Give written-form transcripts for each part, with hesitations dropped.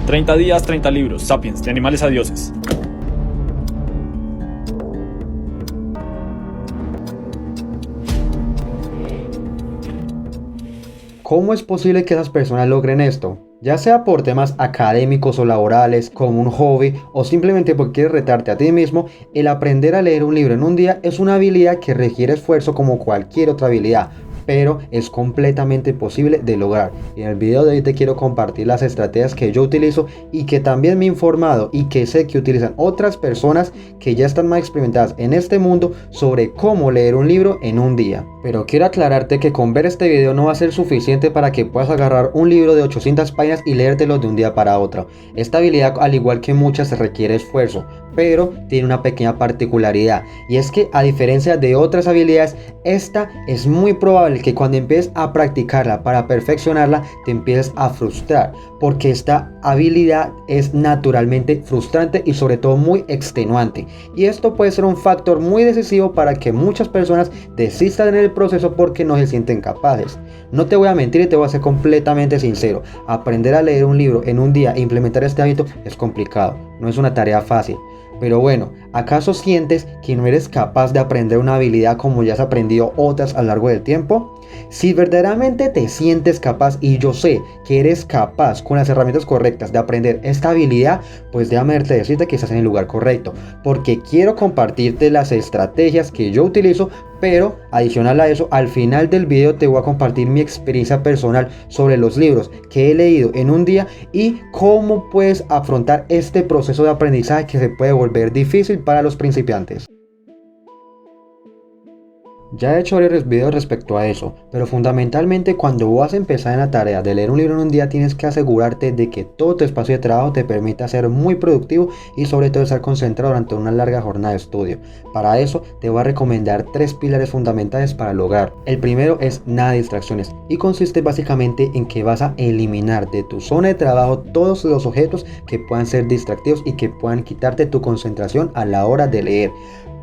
30 días, 30 libros. Sapiens, de animales a dioses. ¿Cómo es posible que esas personas logren esto? Ya sea por temas académicos o laborales, como un hobby, o simplemente porque quieres retarte a ti mismo, el aprender a leer un libro en un día es una habilidad que requiere esfuerzo como cualquier otra habilidad, pero es completamente posible de lograr. Y en el video de hoy te quiero compartir las estrategias que yo utilizo y que también me he informado y que sé que utilizan otras personas que ya están más experimentadas en este mundo sobre cómo leer un libro en un día. Pero quiero aclararte que con ver este video no va a ser suficiente para que puedas agarrar un libro de 800 páginas y leértelo de un día para otro. Esta habilidad, al igual que muchas, requiere esfuerzo, pero tiene una pequeña particularidad, y es que a diferencia de otras habilidades, esta es muy probable que cuando empieces a practicarla para perfeccionarla te empieces a frustrar, porque esta habilidad es naturalmente frustrante y sobre todo muy extenuante, y esto puede ser un factor muy decisivo para que muchas personas desistan en el proceso porque no se sienten capaces. No te voy a mentir y te voy a ser completamente sincero: aprender a leer un libro en un día e implementar este hábito es complicado, no es una tarea fácil. Pero bueno, ¿acaso sientes que no eres capaz de aprender una habilidad como ya has aprendido otras a lo largo del tiempo? Si verdaderamente te sientes capaz, y yo sé que eres capaz con las herramientas correctas de aprender esta habilidad, pues déjame decirte que estás en el lugar correcto, porque quiero compartirte las estrategias que yo utilizo. Pero adicional a eso, al final del video te voy a compartir mi experiencia personal sobre los libros que he leído en un día y cómo puedes afrontar este proceso de aprendizaje que se puede volver difícil para los principiantes. Ya he hecho varios videos respecto a eso, pero fundamentalmente cuando vas a empezar en la tarea de leer un libro en un día tienes que asegurarte de que todo tu espacio de trabajo te permita ser muy productivo y sobre todo estar concentrado durante una larga jornada de estudio. Para eso te voy a recomendar 3 pilares fundamentales para lograr. El primero es nada de distracciones, y consiste básicamente en que vas a eliminar de tu zona de trabajo todos los objetos que puedan ser distractivos y que puedan quitarte tu concentración a la hora de leer.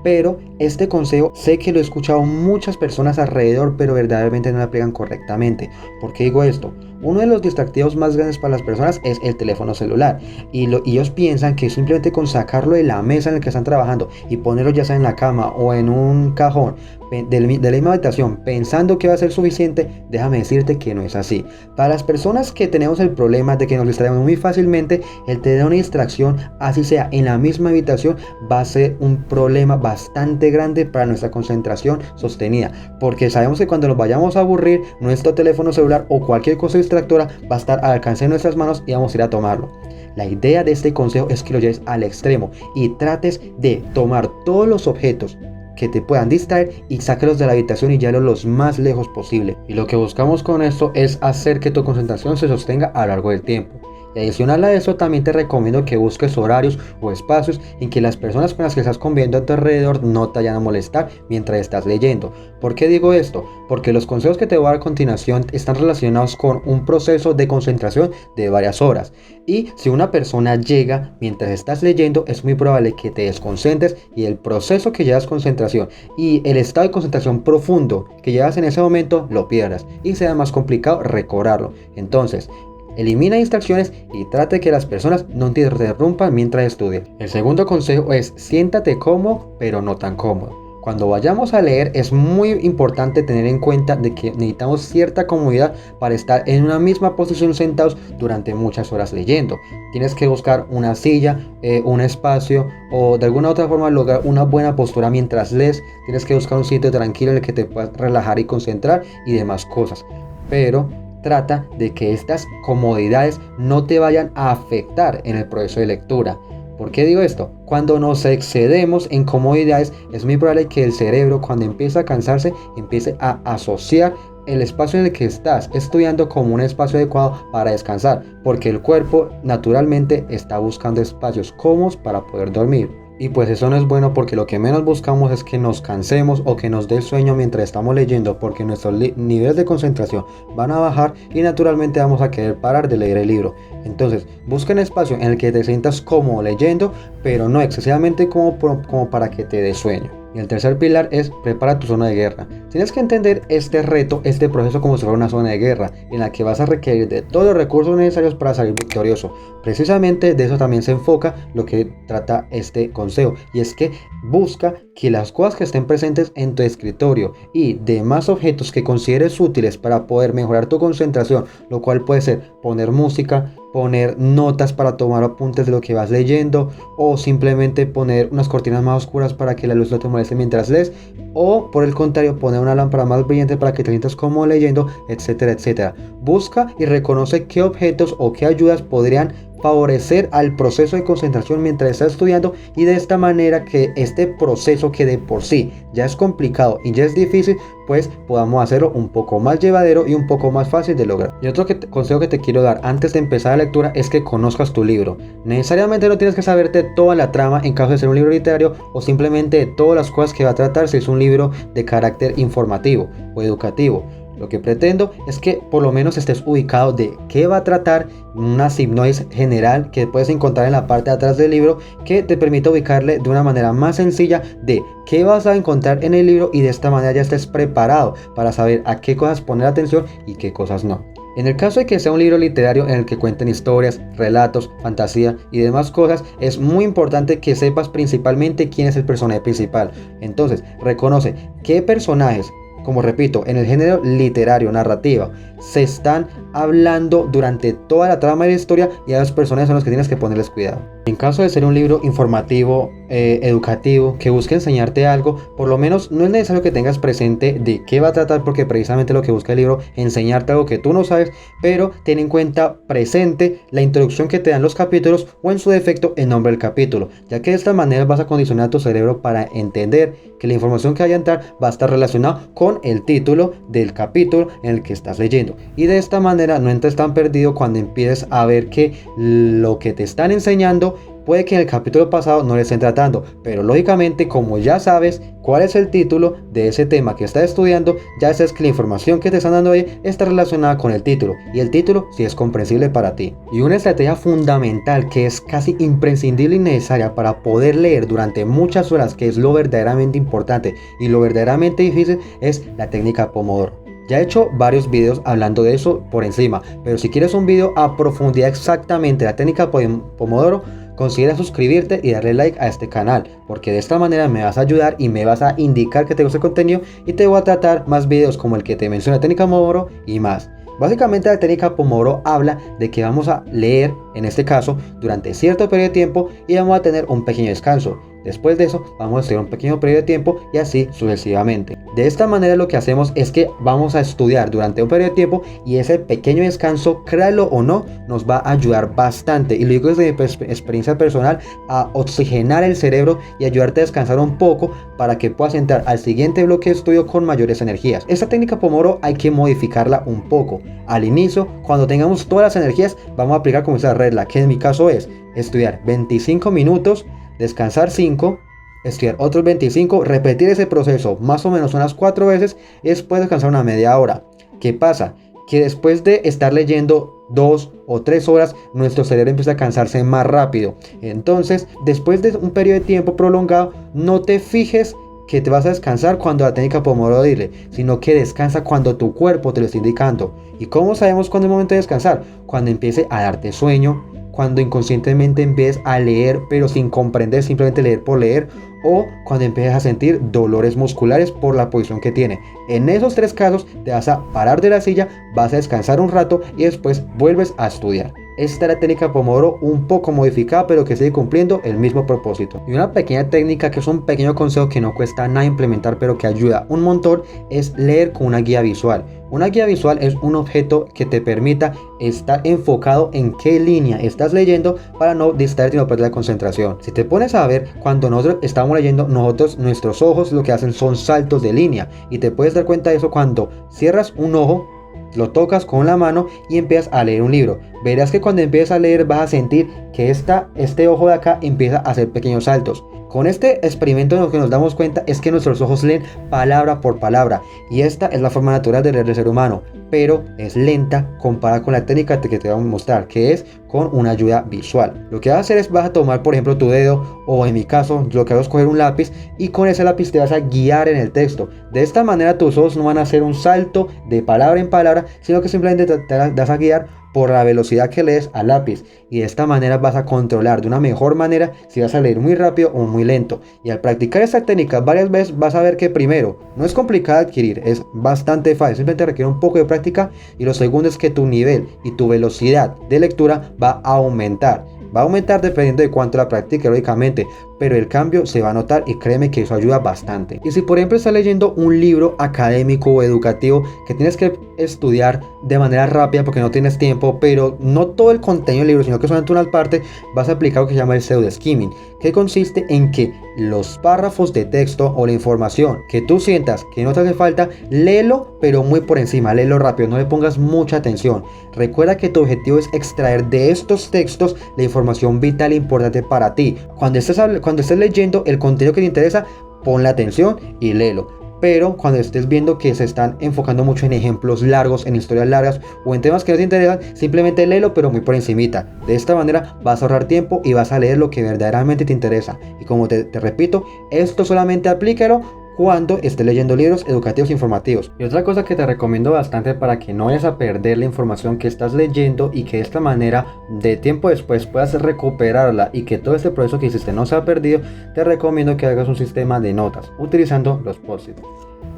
Pero este consejo sé que lo he escuchado muchas personas alrededor, pero verdaderamente no lo aplican correctamente. ¿Por qué digo esto? Uno de los distractivos más grandes para las personas es el teléfono celular, y ellos piensan que simplemente con sacarlo de la mesa en la que están trabajando y ponerlo ya sea en la cama o en un cajón de la misma habitación pensando que va a ser suficiente, déjame decirte que no es así. Para las personas que tenemos el problema de que nos distraemos muy fácilmente, el tener una distracción, así sea en la misma habitación, va a ser un problema bastante grande para nuestra concentración sostenida, porque sabemos que cuando nos vayamos a aburrir, nuestro teléfono celular o cualquier cosa distractora va a estar al alcance de nuestras manos y vamos a ir a tomarlo. La idea de este consejo es que lo lleves al extremo y trates de tomar todos los objetos que te puedan distraer y sáquelos de la habitación y llévalos los más lejos posible. Y lo que buscamos con esto es hacer que tu concentración se sostenga a lo largo del tiempo. Y adicional a eso, también te recomiendo que busques horarios o espacios en que las personas con las que estás conviviendo a tu alrededor no te vayan a molestar mientras estás leyendo. ¿Por qué digo esto? Porque los consejos que te voy a dar a continuación están relacionados con un proceso de concentración de varias horas. Y si una persona llega mientras estás leyendo, es muy probable que te desconcentres y el proceso que llevas concentración y el estado de concentración profundo que llevas en ese momento lo pierdas y sea más complicado recobrarlo. Entonces, elimina distracciones y trate de que las personas no te interrumpan mientras estudias. El segundo consejo es: siéntate cómodo, pero no tan cómodo. Cuando vayamos a leer es muy importante tener en cuenta de que necesitamos cierta comodidad para estar en una misma posición sentados durante muchas horas leyendo. Tienes que buscar una silla, un espacio o de alguna otra forma lograr una buena postura mientras lees. Tienes que buscar un sitio tranquilo en el que te puedas relajar y concentrar y demás cosas. Pero trata de que estas comodidades no te vayan a afectar en el proceso de lectura. ¿Por qué digo esto? Cuando nos excedemos en comodidades, es muy probable que el cerebro, cuando empieza a cansarse, empiece a asociar el espacio en el que estás estudiando como un espacio adecuado para descansar, porque el cuerpo naturalmente está buscando espacios cómodos para poder dormir. Y pues eso no es bueno, porque lo que menos buscamos es que nos cansemos o que nos dé sueño mientras estamos leyendo, porque nuestros niveles de concentración van a bajar y naturalmente vamos a querer parar de leer el libro. Entonces busca un espacio en el que te sientas cómodo leyendo, pero no excesivamente como para que te dé sueño. Y el tercer pilar es prepara tu zona de guerra. Tienes que entender este reto, este proceso como si fuera una zona de guerra, en la que vas a requerir de todos los recursos necesarios para salir victorioso. Precisamente de eso también se enfoca lo que trata este consejo, y es que busca que las cosas que estén presentes en tu escritorio y demás objetos que consideres útiles para poder mejorar tu concentración, lo cual puede ser poner música, poner notas para tomar apuntes de lo que vas leyendo, o simplemente poner unas cortinas más oscuras para que la luz no te moleste mientras lees, o por el contrario poner una lámpara más brillante para que te sientas como leyendo, etcétera, etcétera. Busca y reconoce qué objetos o qué ayudas podrían favorecer al proceso de concentración mientras estás estudiando, y de esta manera que este proceso, que de por sí ya es complicado y ya es difícil, pues podamos hacerlo un poco más llevadero y un poco más fácil de lograr. Y otro consejo que te quiero dar antes de empezar la lectura es que conozcas tu libro. Necesariamente no tienes que saberte toda la trama en caso de ser un libro literario, o simplemente todas las cosas que va a tratar si es un libro de carácter informativo o educativo. Lo que pretendo es que por lo menos estés ubicado de qué va a tratar, una sinopsis general que puedes encontrar en la parte de atrás del libro, que te permite ubicarle de una manera más sencilla de qué vas a encontrar en el libro, y de esta manera ya estés preparado para saber a qué cosas poner atención y qué cosas no. En el caso de que sea un libro literario en el que cuenten historias, relatos, fantasía y demás cosas, es muy importante que sepas principalmente quién es el personaje principal. Entonces, reconoce qué personajes, como repito, en el género literario, narrativa, se están hablando durante toda la trama de la historia, y a las personas son los que tienes que ponerles cuidado. En caso de ser un libro informativo, educativo, que busque enseñarte algo, por lo menos no es necesario que tengas presente de qué va a tratar, porque precisamente lo que busca el libro es enseñarte algo que tú no sabes, pero ten en cuenta presente la introducción que te dan los capítulos, o en su defecto el nombre del capítulo, ya que de esta manera vas a condicionar a tu cerebro para entender que la información que vaya a entrar va a estar relacionada con el título del capítulo en el que estás leyendo, y de esta manera no entres tan perdido cuando empieces a ver que lo que te están enseñando puede que en el capítulo pasado no le estén tratando, pero lógicamente, como ya sabes cuál es el título de ese tema que estás estudiando, ya sabes que la información que te están dando ahí está relacionada con el título, y el título sí es comprensible para ti. Y una estrategia fundamental que es casi imprescindible y necesaria para poder leer durante muchas horas, que es lo verdaderamente importante y lo verdaderamente difícil, es la técnica Pomodoro. Ya he hecho varios videos hablando de eso por encima, pero si quieres un video a profundidad exactamente la técnica Pomodoro, considera suscribirte y darle like a este canal, porque de esta manera me vas a ayudar y me vas a indicar que te gusta el contenido, y te voy a tratar más videos como el que te menciona, la técnica Pomodoro y más. Básicamente la técnica Pomodoro habla de que vamos a leer, en este caso, durante cierto periodo de tiempo, y vamos a tener un pequeño descanso. Después de eso vamos a hacer un pequeño periodo de tiempo, y así sucesivamente. De esta manera lo que hacemos es que vamos a estudiar durante un periodo de tiempo, y ese pequeño descanso, créalo o no, nos va a ayudar bastante, y lo digo desde mi experiencia personal, a oxigenar el cerebro y ayudarte a descansar un poco para que puedas entrar al siguiente bloque de estudio con mayores energías. Esta técnica Pomodoro hay que modificarla un poco. Al inicio, cuando tengamos todas las energías, vamos a aplicar como esa regla, que en mi caso es estudiar 25 minutos, descansar 5, estudiar otros 25, repetir ese proceso más o menos unas 4 veces, y después descansar una media hora. ¿Qué pasa? Que después de estar leyendo 2 o 3 horas, nuestro cerebro empieza a cansarse más rápido. Entonces, después de un periodo de tiempo prolongado, no te fijes que te vas a descansar cuando la técnica Pomodoro dile, sino que descansa cuando tu cuerpo te lo está indicando. ¿Y cómo sabemos cuándo es el momento de descansar? Cuando empiece a darte sueño, cuando inconscientemente empieces a leer pero sin comprender, simplemente leer por leer, o cuando empieces a sentir dolores musculares por la posición que tiene. En esos 3 casos te vas a parar de la silla, vas a descansar un rato y después vuelves a estudiar. Esta es la técnica Pomodoro un poco modificada, pero que sigue cumpliendo el mismo propósito. Y una pequeña técnica, que es un pequeño consejo que no cuesta nada implementar, pero que ayuda un montón, es leer con una guía visual. Una guía visual es un objeto que te permita estar enfocado en qué línea estás leyendo para no distraerte y no perder la concentración. Si te pones a ver, cuando nosotros estamos leyendo, nuestros ojos lo que hacen son saltos de línea, y te puedes dar cuenta de eso cuando cierras un ojo, lo tocas con la mano y empiezas a leer un libro. verás que cuando empieces a leer vas a sentir que este ojo de acá empieza a hacer pequeños saltos. Con este experimento lo que nos damos cuenta es que nuestros ojos leen palabra por palabra, y esta es la forma natural de leer del ser humano, pero es lenta comparada con la técnica que te voy a mostrar, que es con una ayuda visual. Lo que vas a hacer es, vas a tomar por ejemplo tu dedo, o en mi caso lo que hago es coger un lápiz, y con ese lápiz te vas a guiar en el texto. De esta manera tus ojos no van a hacer un salto de palabra en palabra, sino que simplemente te vas a guiar por la velocidad que lees al lápiz, y de esta manera vas a controlar de una mejor manera si vas a leer muy rápido o muy lento. Y al practicar esta técnica varias veces vas a ver que primero, no es complicado de adquirir, es bastante fácil, simplemente requiere un poco de práctica, y lo segundo es que tu nivel y tu velocidad de lectura va a aumentar. Va a aumentar dependiendo de cuánto la practique, lógicamente, pero el cambio se va a notar, y créeme que eso ayuda bastante. Y si por ejemplo estás leyendo un libro académico o educativo que tienes que estudiar de manera rápida porque no tienes tiempo, pero no todo el contenido del libro, sino que solamente una parte, vas a aplicar lo que se llama el pseudo-skimming, que consiste en que los párrafos de texto o la información que tú sientas que no te hace falta, léelo pero muy por encima, léelo rápido, no le pongas mucha atención. Recuerda que tu objetivo es extraer de estos textos la información vital e importante para ti. Cuando estés leyendo el contenido que te interesa, ponle atención y léelo. Pero cuando estés viendo que se están enfocando mucho en ejemplos largos, en historias largas o en temas que no te interesan, simplemente léelo pero muy por encimita. De esta manera vas a ahorrar tiempo y vas a leer lo que verdaderamente te interesa. Y como te repito, esto solamente aplícalo cuando estés leyendo libros educativos e informativos. Y otra cosa que te recomiendo bastante para que no vayas a perder la información que estás leyendo, y que de esta manera de tiempo después puedas recuperarla y que todo este proceso que hiciste no se ha perdido, te recomiendo que hagas un sistema de notas utilizando los post-it.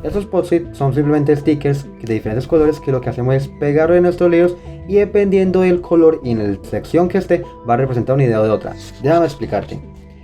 Estos post-it son simplemente stickers de diferentes colores que lo que hacemos es pegarlo en nuestros libros, y dependiendo del color y en la sección que esté va a representar una idea o de otra. Déjame explicarte.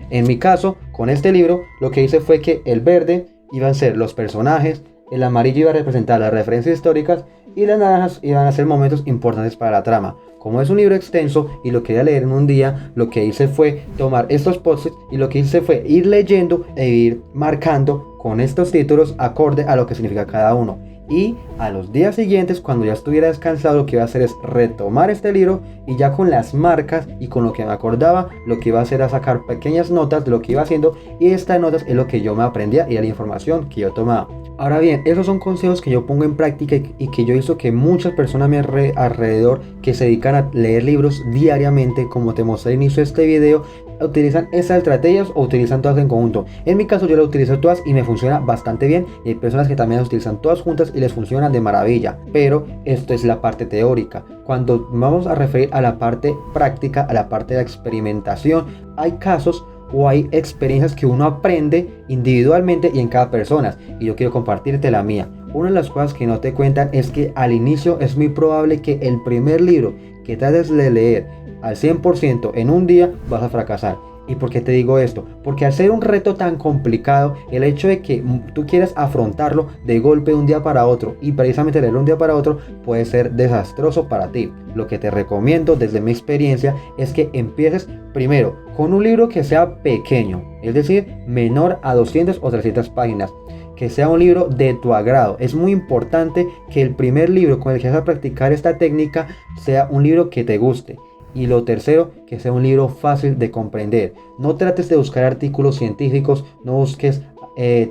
En mi caso, con este libro, lo que hice fue que el verde iban a ser los personajes, el amarillo iba a representar las referencias históricas, y las naranjas iban a ser momentos importantes para la trama. Como es un libro extenso y lo quería leer en un día, lo que hice fue tomar estos post-its, y lo que hice fue ir leyendo e ir marcando con estos títulos acorde a lo que significa cada uno. Y a los días siguientes, cuando ya estuviera descansado, lo que iba a hacer es retomar este libro, y ya con las marcas y con lo que me acordaba, lo que iba a hacer era sacar pequeñas notas de lo que iba haciendo, y estas notas es lo que yo me aprendía y la información que yo tomaba. Ahora bien, esos son consejos que yo pongo en práctica y que yo hizo que muchas personas a mi alrededor que se dedican a leer libros diariamente, como te mostré al inicio de este video, utilizan esas estrategias o utilizan todas en conjunto. En mi caso yo las utilizo todas y me funciona bastante bien, y hay personas que también las utilizan todas juntas y les funcionan de maravilla. Pero esto es la parte teórica. Cuando vamos a referir a la parte práctica, a la parte de la experimentación, hay casos o hay experiencias que uno aprende individualmente y en cada persona, y yo quiero compartirte la mía. Una de las cosas que no te cuentan es que al inicio es muy probable que el primer libro que trates de leer al 100% en un día vas a fracasar. ¿Y por qué te digo esto? Porque al ser un reto tan complicado, el hecho de que tú quieras afrontarlo de golpe de un día para otro, y precisamente leerlo un día para otro, puede ser desastroso para ti. Lo que te recomiendo desde mi experiencia es que empieces primero con un libro que sea pequeño, es decir, menor a 200 o 300 páginas. Que sea un libro de tu agrado. Es muy importante que el primer libro con el que vas a practicar esta técnica sea un libro que te guste. Y lo tercero, que sea un libro fácil de comprender. No trates de buscar artículos científicos, no busques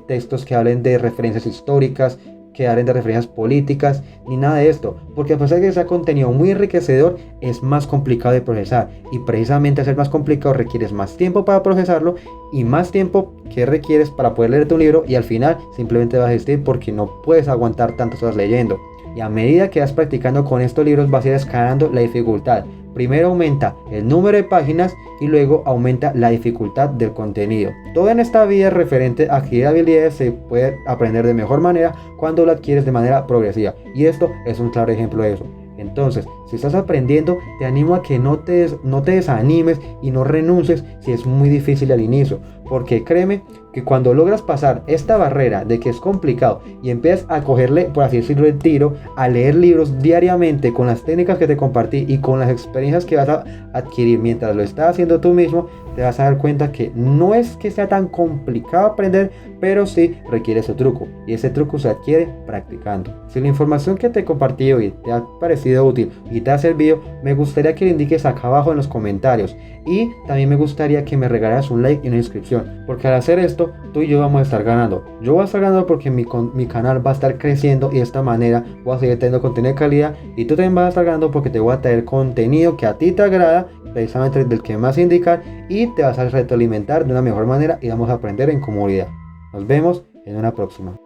textos que hablen de referencias históricas, que hablen de referencias políticas, ni nada de esto, porque a pesar de que sea contenido muy enriquecedor, es más complicado de procesar, y precisamente al ser más complicado requieres más tiempo para procesarlo, y más tiempo que requieres para poder leerte un libro, y al final simplemente vas a desistir porque no puedes aguantar tantas horas leyendo. Y a medida que vas practicando con estos libros vas a ir escalando la dificultad. Primero aumenta el número de páginas y luego aumenta la dificultad del contenido. Todo en esta vida referente a adquirir habilidades se puede aprender de mejor manera cuando lo adquieres de manera progresiva. Y esto es un claro ejemplo de eso. Entonces, si estás aprendiendo, te animo a que no te desanimes y no renuncies si es muy difícil al inicio. Porque créeme que cuando logras pasar esta barrera de que es complicado y empiezas a cogerle, por así decirlo, el tiro, a leer libros diariamente con las técnicas que te compartí y con las experiencias que vas a adquirir mientras lo estás haciendo tú mismo, te vas a dar cuenta que no es que sea tan complicado aprender, pero sí requiere ese truco, y ese truco se adquiere practicando. Si la información que te compartí hoy te ha parecido útil y te ha servido, me gustaría que lo indiques acá abajo en los comentarios. Y también me gustaría que me regalaras un like y una inscripción, porque al hacer esto, tú y yo vamos a estar ganando. Yo voy a estar ganando porque mi canal va a estar creciendo y de esta manera voy a seguir teniendo contenido de calidad. Y tú también vas a estar ganando porque te voy a traer contenido que a ti te agrada, precisamente del que más indicar, y te vas a retroalimentar de una mejor manera y vamos a aprender en comunidad. Nos vemos en una próxima.